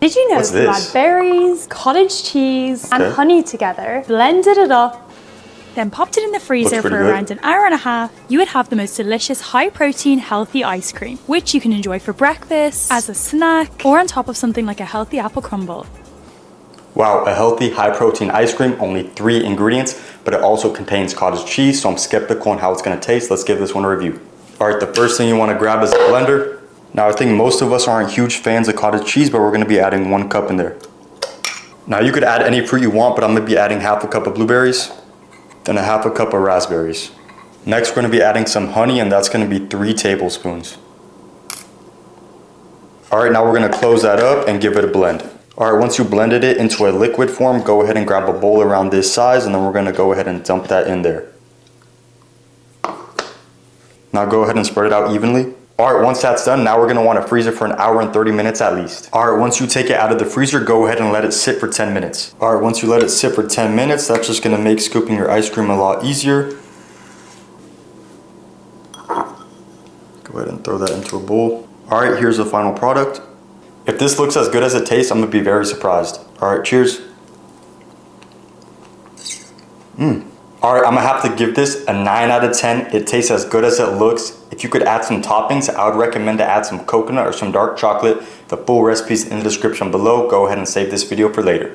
Did you know What's you this? add berries, cottage cheese, and Okay. honey together, blended it up, then popped it in the freezer Looks for pretty good. around an hour and a half, you would have the most delicious, high-protein, healthy ice cream, which you can enjoy for breakfast, as a snack, or on top of something like a healthy apple crumble. Wow, a healthy, high-protein ice cream, only 3 ingredients, but it also contains cottage cheese, so I'm skeptical on how it's gonna taste. Let's give this one a review. All right, the first thing you wanna grab is a blender. Now, I think most of us aren't huge fans of cottage cheese, but we're gonna be adding 1 cup in there. Now, you could add any fruit you want, but I'm gonna be adding half a cup of blueberries, then a half a cup of raspberries. Next, we're gonna be adding some honey, and that's gonna be 3 tablespoons. All right, now we're gonna close that up and give it a blend. All right, once you blended it into a liquid form, go ahead and grab a bowl around this size, and then we're gonna go ahead and dump that in there. Now go ahead and spread it out evenly. All right, once that's done, now we're gonna wanna freeze it for an hour and 30 minutes at least. All right, once you take it out of the freezer, go ahead and let it sit for 10 minutes. All right, once you let it sit for 10 minutes, that's just gonna make scooping your ice cream a lot easier. Go ahead and throw that into a bowl. All right, here's the final product. If this looks as good as it tastes, I'm gonna be very surprised. All right, cheers. All right, I'm gonna have to give this a 9 out of 10. It tastes as good as it looks. If you could add some toppings, I would recommend to add some coconut or some dark chocolate. The full recipe's in the description below. Go ahead and save this video for later.